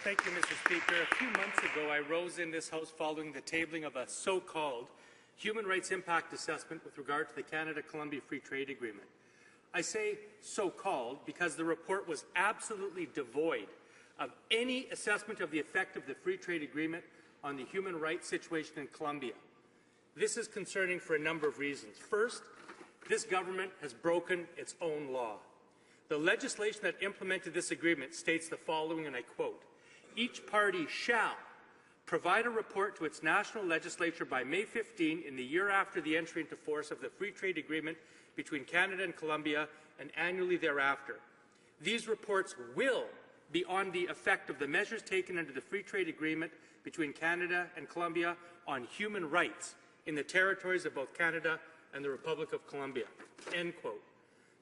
Thank you, Mr. Speaker. A few months ago, I rose in this House following the tabling of a so-called human rights impact assessment with regard to the Canada-Columbia Free Trade Agreement. I say so-called because the report was absolutely devoid of any assessment of the effect of the Free Trade Agreement on the human rights situation in Colombia. This is concerning for a number of reasons. First, this government has broken its own law. The legislation that implemented this agreement states the following, and I quote, "Each party shall provide a report to its national legislature by May 15 in the year after the entry into force of the Free Trade Agreement between Canada and Colombia and annually thereafter. These reports will be on the effect of the measures taken under the Free Trade Agreement between Canada and Colombia on human rights in the territories of both Canada and the Republic of Colombia." End quote.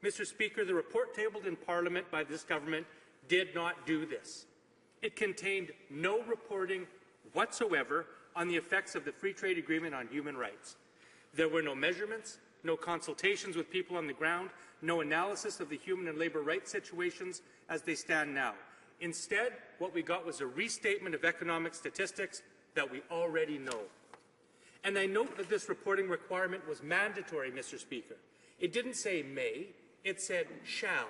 Mr. Speaker, the report tabled in Parliament by this government did not do this. It contained no reporting whatsoever on the effects of the Free Trade Agreement on human rights. There were no measurements, no consultations with people on the ground, no analysis of the human and labour rights situations as they stand now. Instead, what we got was a restatement of economic statistics that we already know. And I note that this reporting requirement was mandatory, Mr. Speaker. It didn't say may, it said shall,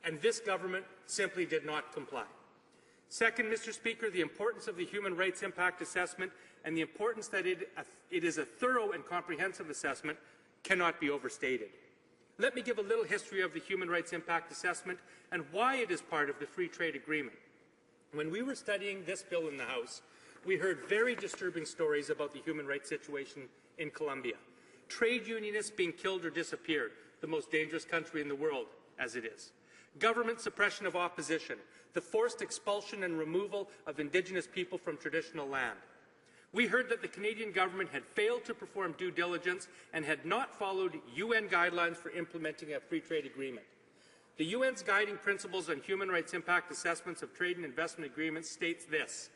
and this government simply did not comply. Second, Mr. Speaker, the importance of the human rights impact assessment and the importance that it is a thorough and comprehensive assessment cannot be overstated. Let me give a little history of the human rights impact assessment and why it is part of the Free Trade Agreement. When we were studying this bill in the House, we heard very disturbing stories about the human rights situation in Colombia. Trade unionists being killed or disappeared, the most dangerous country in the world, as it is. Government suppression of opposition, the forced expulsion and removal of Indigenous people from traditional land. We heard that the Canadian government had failed to perform due diligence and had not followed UN guidelines for implementing a free trade agreement. The UN's guiding principles on human rights impact assessments of trade and investment agreements states this,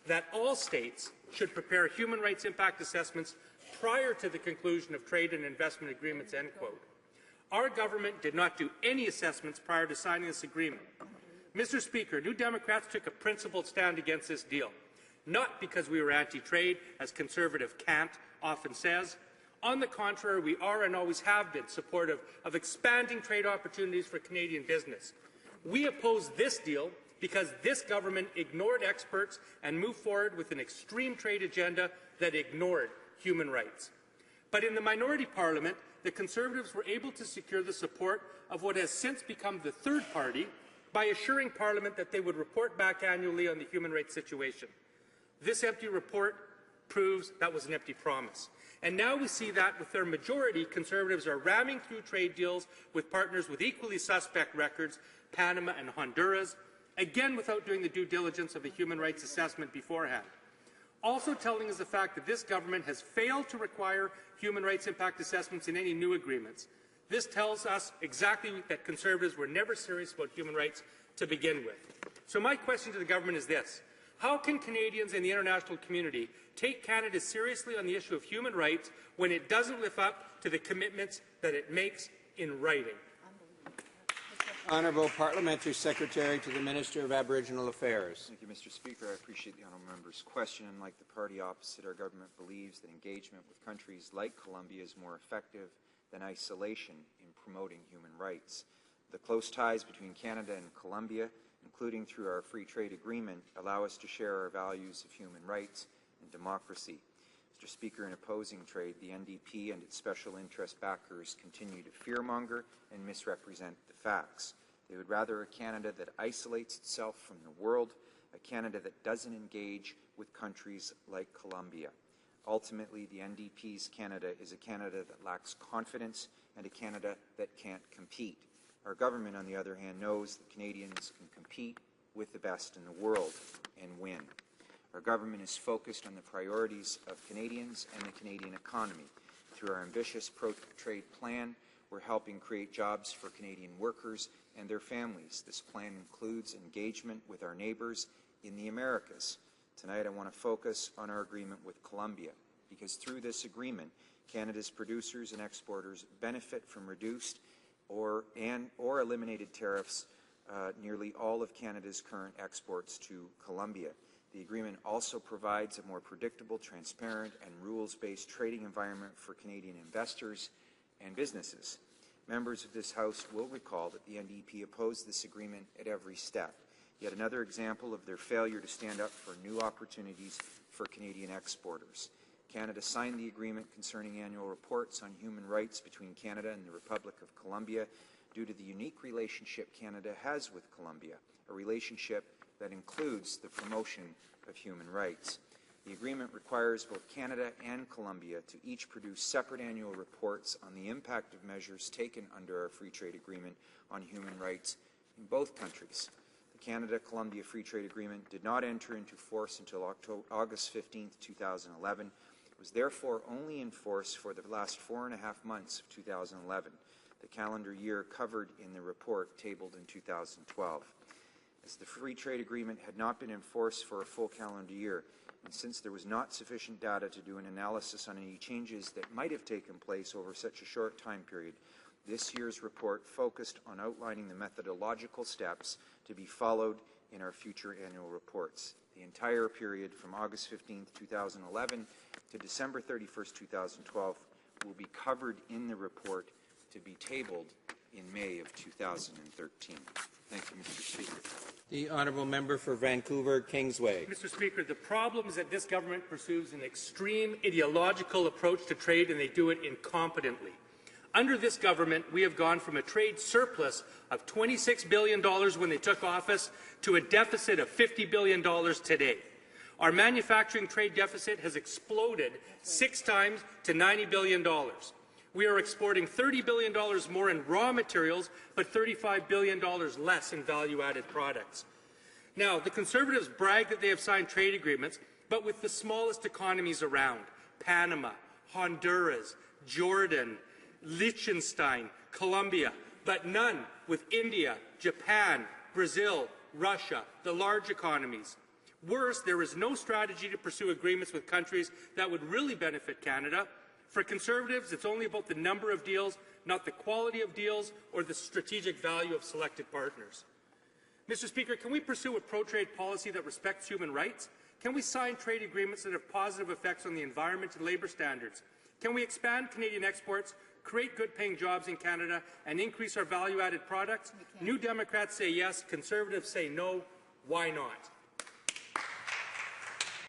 that all states should prepare human rights impact assessments prior to the conclusion of trade and investment agreements, end quote. Our government did not do any assessments prior to signing this agreement. Mr. Speaker, New Democrats took a principled stand against this deal, not because we were anti-trade, as Conservative Kant often says. On the contrary, we are and always have been supportive of expanding trade opportunities for Canadian business. We oppose this deal because this government ignored experts and moved forward with an extreme trade agenda that ignored human rights. But in the minority parliament, the Conservatives were able to secure the support of what has since become the third party by assuring Parliament that they would report back annually on the human rights situation. This empty report proves that was an empty promise. And now we see that with their majority, Conservatives are ramming through trade deals with partners with equally suspect records, Panama and Honduras, again without doing the due diligence of a human rights assessment beforehand. Also telling us the fact that this government has failed to require human rights impact assessments in any new agreements. This tells us exactly that Conservatives were never serious about human rights to begin with. So my question to the government is this. How can Canadians and the international community take Canada seriously on the issue of human rights when it doesn't live up to the commitments that it makes in writing? Honourable Parliamentary Secretary to the Minister of Aboriginal Affairs. Thank you, Mr. Speaker. I appreciate the honourable member's question. Unlike the party opposite, our government believes that engagement with countries like Colombia is more effective than isolation in promoting human rights. The close ties between Canada and Colombia, including through our free trade agreement, allow us to share our values of human rights and democracy. Mr. Speaker, in opposing trade, the NDP and its special interest backers continue to fearmonger and misrepresent the facts. They would rather a Canada that isolates itself from the world, a Canada that doesn't engage with countries like Colombia. Ultimately, the NDP's Canada is a Canada that lacks confidence and a Canada that can't compete. Our government, on the other hand, knows that Canadians can compete with the best in the world and win. Our government is focused on the priorities of Canadians and the Canadian economy. Through our ambitious pro-trade plan, we're helping create jobs for Canadian workers and their families. This plan includes engagement with our neighbours in the Americas. Tonight I want to focus on our agreement with Colombia, because through this agreement, Canada's producers and exporters benefit from reduced or eliminated tariffs nearly all of Canada's current exports to Colombia. The agreement also provides a more predictable, transparent, and rules-based trading environment for Canadian investors and businesses. Members of this House will recall that the NDP opposed this agreement at every step. Yet another example of their failure to stand up for new opportunities for Canadian exporters. Canada signed the agreement concerning annual reports on human rights between Canada and the Republic of Colombia due to the unique relationship Canada has with Colombia, a relationship that includes the promotion of human rights. The agreement requires both Canada and Colombia to each produce separate annual reports on the impact of measures taken under our free trade agreement on human rights in both countries. The Canada-Columbia Free Trade Agreement did not enter into force until August 15, 2011. It was therefore only in force for the last 4.5 months of 2011, the calendar year covered in the report tabled in 2012. As the Free Trade Agreement had not been in force for a full calendar year, and since there was not sufficient data to do an analysis on any changes that might have taken place over such a short time period, this year's report focused on outlining the methodological steps to be followed in our future annual reports. The entire period from August 15, 2011 to December 31, 2012 will be covered in the report to be tabled in May of 2013. Thank you, Mr. Speaker. The honourable member for Vancouver Kingsway. Mr. Speaker, the problem is that this government pursues an extreme ideological approach to trade, and they do it incompetently. Under this government, we have gone from a trade surplus of $26 billion when they took office to a deficit of $50 billion today. Our manufacturing trade deficit has exploded 6 times to $90 billion. We are exporting $30 billion more in raw materials, but $35 billion less in value-added products. Now, the Conservatives brag that they have signed trade agreements, but with the smallest economies around: Panama, Honduras, Jordan, Liechtenstein, Colombia, but none with India, Japan, Brazil, Russia, the large economies. Worse, there is no strategy to pursue agreements with countries that would really benefit Canada. For Conservatives, it's only about the number of deals, not the quality of deals or the strategic value of selected partners. Mr. Speaker, can we pursue a pro-trade policy that respects human rights? Can we sign trade agreements that have positive effects on the environment and labour standards? Can we expand Canadian exports, create good-paying jobs in Canada, and increase our value-added products? New Democrats say yes, Conservatives say no. Why not?